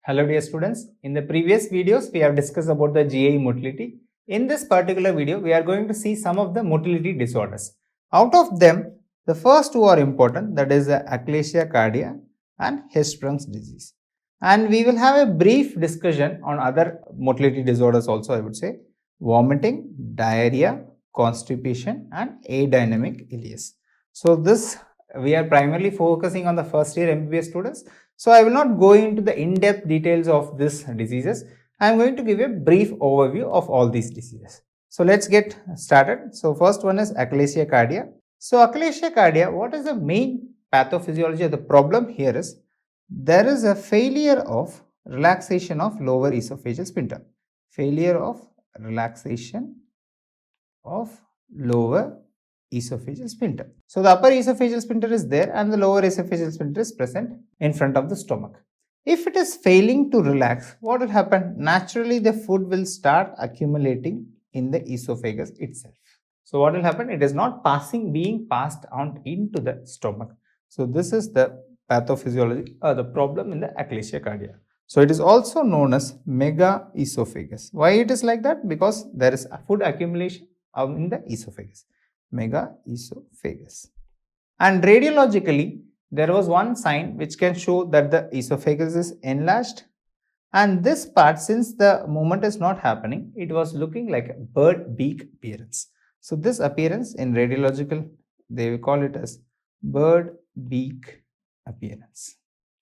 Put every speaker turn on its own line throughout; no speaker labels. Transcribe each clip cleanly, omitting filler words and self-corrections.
Hello dear students, in the previous videos we have discussed about the GI motility. In this particular video we are going to see some of the motility disorders. Out of them, the first two are important, that is the Achalasia cardia and Hirschsprung's disease. And we will have a brief discussion on other motility disorders also, I would say, vomiting, diarrhea, constipation and Adynamic ileus. So this we are primarily focusing on the first year MBBS students. So I will not go into the in-depth details of these diseases. I am going to give a brief overview of all these diseases. So let's get started. So first one is Achalasia cardia. So Achalasia cardia, what is the main pathophysiology of the problem here is there is a failure of relaxation of lower esophageal sphincter. Failure of relaxation of lower esophageal sphincter. So the upper esophageal sphincter is there and the lower esophageal sphincter is present in front of the stomach. If it is failing to relax, what will happen? Naturally, the food will start accumulating in the esophagus itself. So what will happen? It is not being passed on into the stomach. So this is the pathophysiology or the problem in the Achalasia cardia. So it is also known as mega esophagus. Why it is like that? Because there is a food accumulation in the esophagus. Mega esophagus. And radiologically, there was one sign which can show that the esophagus is enlarged, and this part, since the movement is not happening, it was looking like a bird beak appearance. So this appearance in radiological, they will call it as bird beak appearance.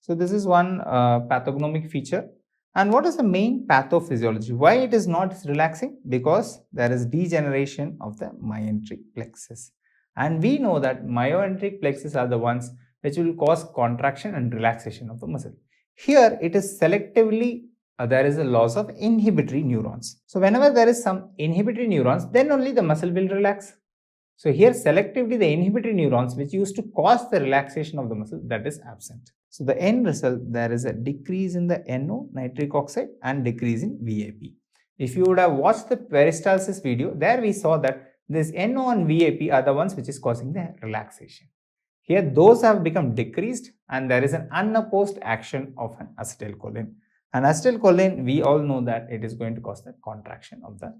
So this is one pathognomic feature. And what is the main pathophysiology? Why it is not relaxing? Because there is degeneration of the myenteric plexus. And we know that myenteric plexus are the ones which will cause contraction and relaxation of the muscle. Here it is selectively, there is a loss of inhibitory neurons. So whenever there is some inhibitory neurons, then only the muscle will relax. So here selectively the inhibitory neurons which used to cause the relaxation of the muscle, that is absent. So the end result, there is a decrease in the NO, nitric oxide, and decrease in VAP. If you would have watched the peristalsis video, there we saw that this NO and VAP are the ones which is causing the relaxation. Here those have become decreased and there is an unopposed action of an acetylcholine. And acetylcholine, we all know that it is going to cause the contraction of the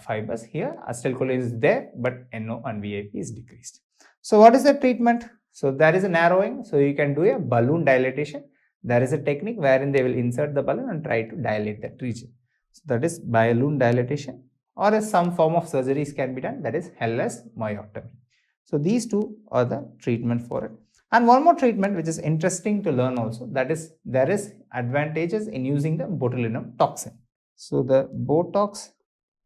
fibers. Here acetylcholine is there, but NO and VAP is decreased. So what is the treatment? So there is a narrowing, so you can do a balloon dilatation. There is a technique wherein they will insert the balloon and try to dilate that region. So that is balloon dilatation, or some form of surgeries can be done, that is LS myectomy. So these two are the treatment for it. And one more treatment which is interesting to learn also, that is there is advantages in using the botulinum toxin. So the Botox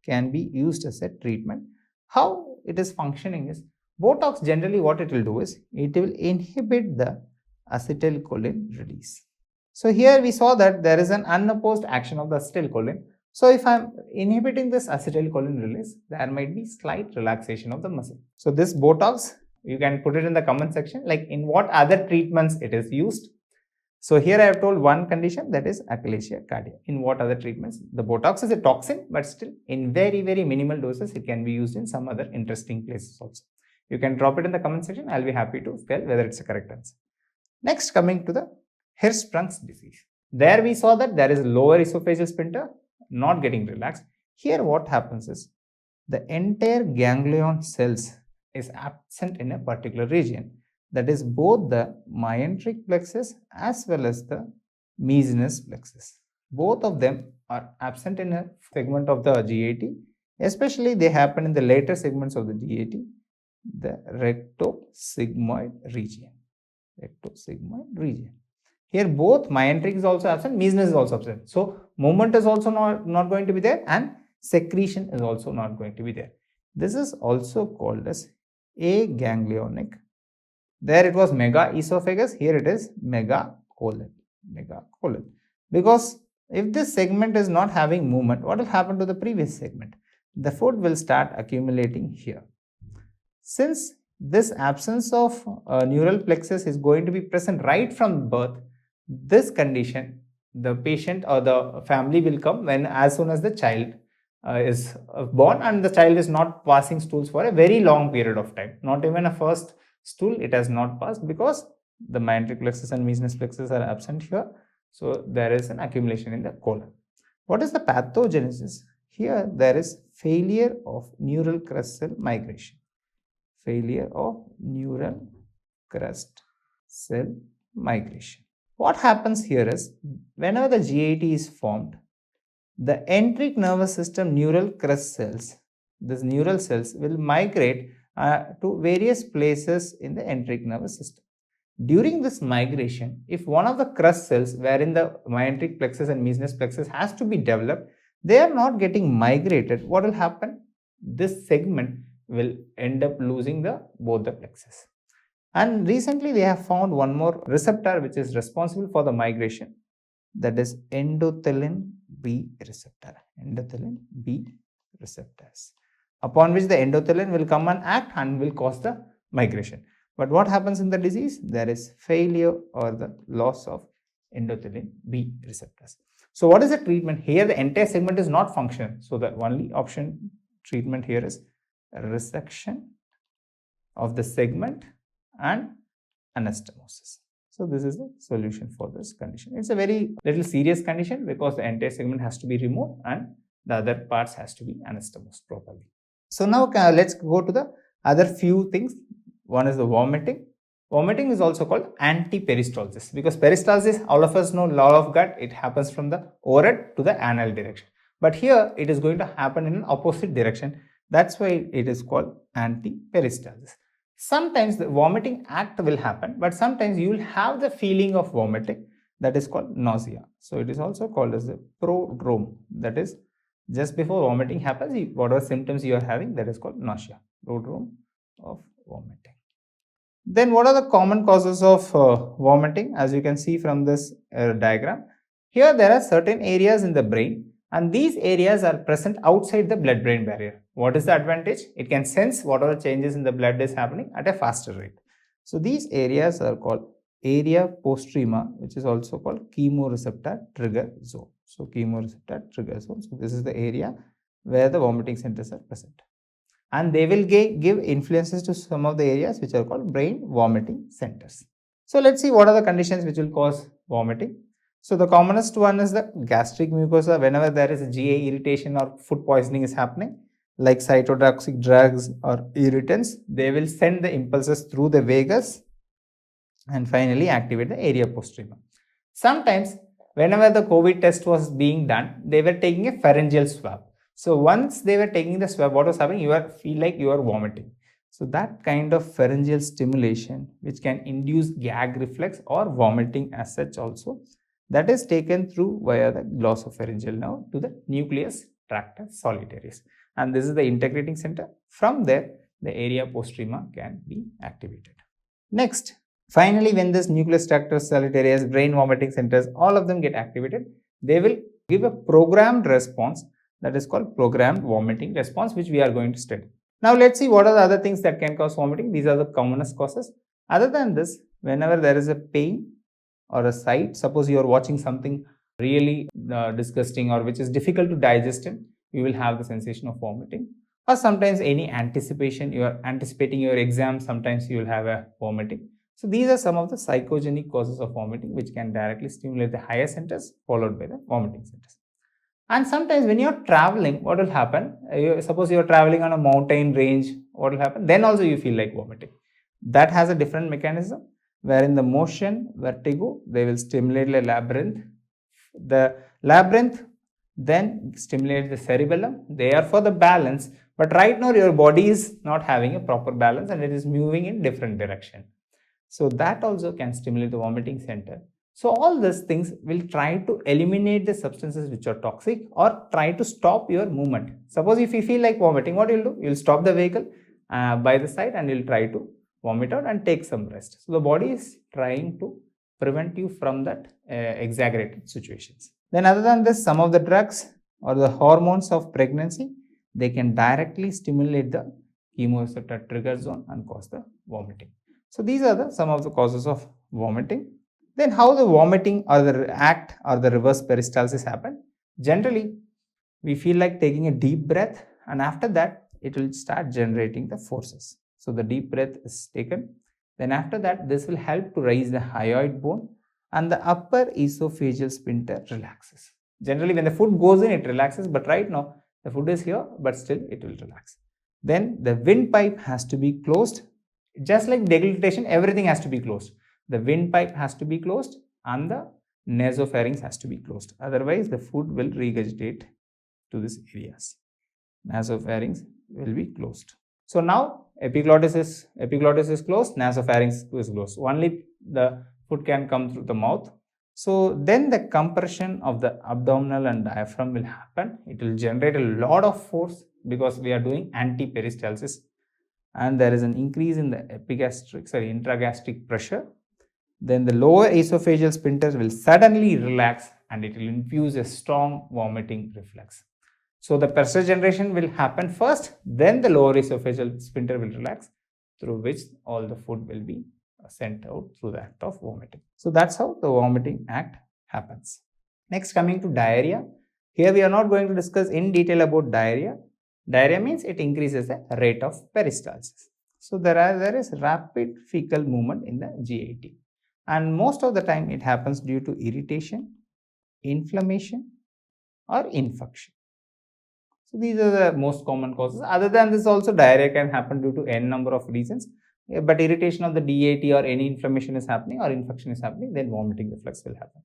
can be used as a treatment. How it is functioning is, Botox generally what it will do is, it will inhibit the acetylcholine release. So here we saw that there is an unopposed action of the acetylcholine. So if I am inhibiting this acetylcholine release, there might be slight relaxation of the muscle. So this Botox, you can put it in the comment section, like in what other treatments it is used. So here I have told one condition, that is Achalasia cardia. In what other treatments? The Botox is a toxin, but still in very minimal doses it can be used in some other interesting places also. You can drop it in the comment section. I'll be happy to tell whether it's a correct answer. Next, coming to the Hirschsprung's disease. There we saw that there is lower esophageal sphincter not getting relaxed. Here what happens is, the entire ganglion cells is absent in a particular region. That is both the myenteric plexus as well as the mesenous plexus. Both of them are absent in a segment of the GAT. Especially they happen in the later segments of the GAT. The rectosigmoid region. Here both myenteric is also absent, mesenous is also absent. So movement is also not going to be there, and secretion is also not going to be there. This is also called as aganglionic. There it was mega esophagus, here it is mega colon. Because if this segment is not having movement, what will happen to the previous segment? The food will start accumulating here. Since this absence of neural plexus is going to be present right from birth, this condition, the patient or the family will come when as soon as the child is born and the child is not passing stools for a very long period of time. Not even a first stool it has not passed because the myenteric plexus and mesenous plexus are absent here. So there is an accumulation in the colon. What is the pathogenesis? Here there is failure of neural crust cell migration. Failure of neural crust cell migration. What happens here is, whenever the GIT is formed, the enteric nervous system neural crust cells, these neural cells will migrate to various places in the enteric nervous system. During this migration, if one of the crust cells wherein the myenteric plexus and Mesenteric plexus has to be developed, they are not getting migrated. What will happen? This segment will end up losing both the plexus. And recently they have found one more receptor which is responsible for the migration, that is endothelin B receptor. Endothelin B receptors, upon which the endothelin will come and act and will cause the migration. But what happens in the disease? There is failure or the loss of endothelin B receptors. So what is the treatment? Here the entire segment is not functional. So the only option treatment here is resection of the segment and anastomosis. So this is the solution for this condition. It's a very little serious condition because the entire segment has to be removed and the other parts has to be anastomosed properly. So now let's go to the other few things. One is the vomiting. Vomiting is also called anti-peristalsis because peristalsis, all of us know, law of gut, it happens from the overhead to the anal direction. But here it is going to happen in an opposite direction. That's why it is called anti-peristalsis. Sometimes the vomiting act will happen, but sometimes you will have the feeling of vomiting, that is called nausea. So it is also called as the prodrome, that is just before vomiting happens, whatever symptoms you are having, that is called nausea, prodrome of vomiting. Then what are the common causes of vomiting? As you can see from this diagram, here there are certain areas in the brain and these areas are present outside the blood-brain barrier. What is the advantage? It can sense whatever changes in the blood is happening at a faster rate. So these areas are called area postrema, which is also called chemoreceptor trigger zone. So chemoreceptor trigger zone. So this is the area where the vomiting centers are present. And they will give influences to some of the areas which are called brain vomiting centers. So let's see what are the conditions which will cause vomiting. So the commonest one is the gastric mucosa. Whenever there is a GI irritation or food poisoning is happening, like cytotoxic drugs or irritants, they will send the impulses through the vagus and finally activate the area postrema. Sometimes whenever the COVID test was being done, they were taking a pharyngeal swab. So once they were taking the swab, what was happening? You feel like you are vomiting. So that kind of pharyngeal stimulation, which can induce gag reflex or vomiting as such also, that is taken through via the glossopharyngeal nerve to the nucleus tractus solitarius. And this is the integrating center. From there, the area postrema can be activated. Next, finally, when this nucleus tractus solitarius, brain vomiting centers, all of them get activated, they will give a programmed response, that is called programmed vomiting response, which we are going to study. Now let's see what are the other things that can cause vomiting. These are the commonest causes. Other than this, whenever there is a pain or a sight, suppose you are watching something really disgusting or which is difficult to digest in, you will have the sensation of vomiting. Or sometimes any anticipation, you are anticipating your exam, sometimes you will have a vomiting. So these are some of the psychogenic causes of vomiting which can directly stimulate the higher centers followed by the vomiting centers. And sometimes when you are traveling, what will happen? Suppose you are traveling on a mountain range, what will happen? Then also you feel like vomiting. That has a different mechanism where in the motion, vertigo, they will stimulate the labyrinth. The labyrinth then stimulates the cerebellum. They are for the balance, but right now your body is not having a proper balance and it is moving in different direction. So that also can stimulate the vomiting center. So all these things will try to eliminate the substances which are toxic or try to stop your movement. Suppose if you feel like vomiting, what you will do? You will stop the vehicle by the side and you will try to vomit out and take some rest. So the body is trying to prevent you from that exaggerated situations. Then other than this, some of the drugs or the hormones of pregnancy, they can directly stimulate the chemoreceptor trigger zone and cause the vomiting. So these are some of the causes of vomiting. Then how the vomiting or the act or the reverse peristalsis happen? Generally, we feel like taking a deep breath and after that, it will start generating the forces. So the deep breath is taken. Then after that, this will help to raise the hyoid bone and the upper esophageal sphincter relaxes. Generally, when the food goes in, it relaxes, but right now the food is here, but still it will relax. Then the windpipe has to be closed. Just like deglutition, everything has to be closed. The windpipe has to be closed and the nasopharynx has to be closed. Otherwise, the food will regurgitate to these areas. Nasopharynx will be closed. So now epiglottis is closed, nasopharynx is closed. Only the food can come through the mouth. So then the compression of the abdominal and diaphragm will happen. It will generate a lot of force because we are doing anti-peristalsis, and there is an increase in the intragastric pressure. Then the lower esophageal sphincter will suddenly relax and it will infuse a strong vomiting reflex. So the pressure generation will happen first, then the lower esophageal sphincter will relax, through which all the food will be sent out through the act of vomiting. So that's how the vomiting act happens. Next, coming to diarrhea. Here we are not going to discuss in detail about diarrhea. Diarrhea means it increases the rate of peristalsis. So there is rapid fecal movement in the GIT, and most of the time it happens due to irritation, inflammation or infection. So these are the most common causes. Other than this, also diarrhea can happen due to n number of reasons. But irritation of the DIT or any inflammation is happening or infection is happening, then vomiting reflex will happen.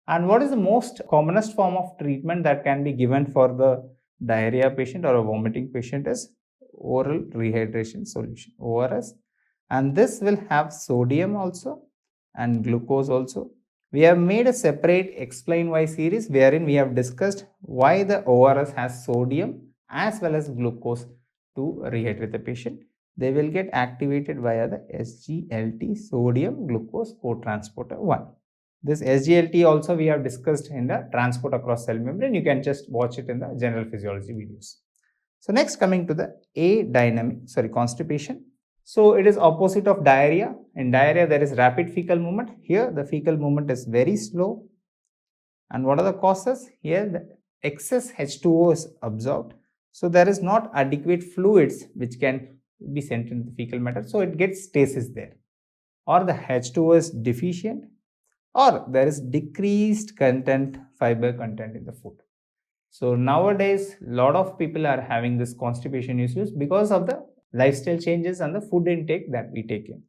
And what is the most commonest form of treatment that can be given for the diarrhea patient or a vomiting patient is oral rehydration solution, ORS. And this will have sodium also and glucose also. We have made a separate Explain Why series wherein we have discussed why the ORS has sodium as well as glucose to rehydrate the patient. They will get activated via the SGLT, sodium glucose cotransporter 1. This SGLT also we have discussed in the transport across cell membrane. You can just watch it in the general physiology videos. So next, coming to the constipation. So it is opposite of diarrhea. In diarrhea, there is rapid fecal movement. Here, the fecal movement is very slow. And what are the causes? Here, the excess H2O is absorbed. So there is not adequate fluids which can be sent into the fecal matter. So it gets stasis there. Or the H2O is deficient, or there is decreased fiber content in the food. So nowadays, a lot of people are having this constipation issues because of the lifestyle changes and the food intake that we take in.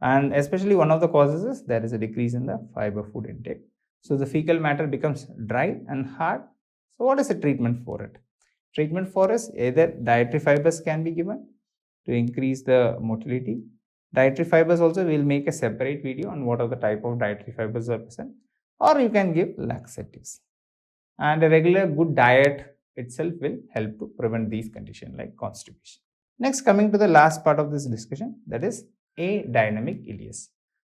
And especially one of the causes is there is a decrease in the fiber food intake. So the fecal matter becomes dry and hard. So what is the treatment for it? Treatment for it is either dietary fibers can be given to increase the motility. Dietary fibers also, we will make a separate video on what are the type of dietary fibers are present, or you can give laxatives. And a regular good diet itself will help to prevent these conditions like constipation. Next, coming to the last part of this discussion, that is Adynamic ileus.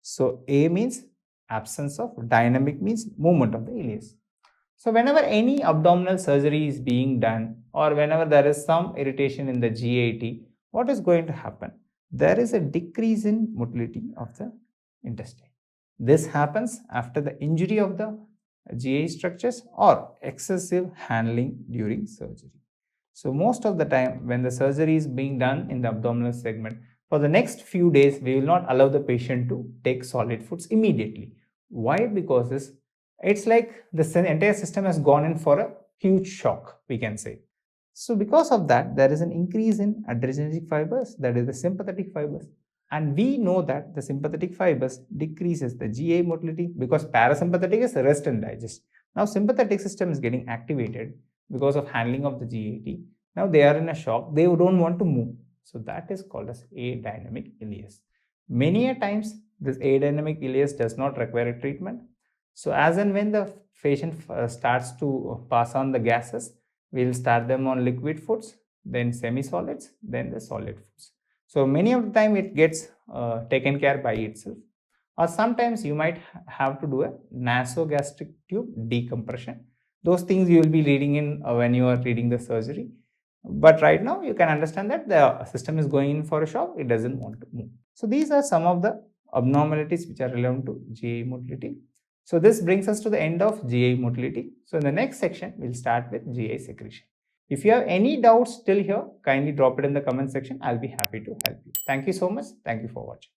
So A means absence of, dynamic means movement of the ileus. So whenever any abdominal surgery is being done, or whenever there is some irritation in the GIT, what is going to happen? There is a decrease in motility of the intestine. This happens after the injury of the GI structures or excessive handling during surgery. So most of the time when the surgery is being done in the abdominal segment, for the next few days, we will not allow the patient to take solid foods immediately. Why? Because it's like the entire system has gone in for a huge shock, we can say. So because of that, there is an increase in adrenergic fibers, that is the sympathetic fibers. And we know that the sympathetic fibers decreases the GI motility because parasympathetic is rest and digest. Now sympathetic system is getting activated because of handling of the GIT. Now they are in a shock, they don't want to move. So that is called as Adynamic ileus. Many a times this Adynamic ileus does not require a treatment. So as and when the patient starts to pass on the gases, we will start them on liquid foods, then semi-solids, then the solid foods. So many of the time it gets taken care by itself, or sometimes you might have to do a nasogastric tube decompression. Those things you will be reading in when you are reading the surgery. But right now you can understand that the system is going in for a shock, it doesn't want to move. So these are some of the abnormalities which are relevant to GI motility. So this brings us to the end of GI motility. So in the next section, we'll start with GI secretion. If you have any doubts till here, kindly drop it in the comment section. I'll be happy to help you. Thank you so much. Thank you for watching.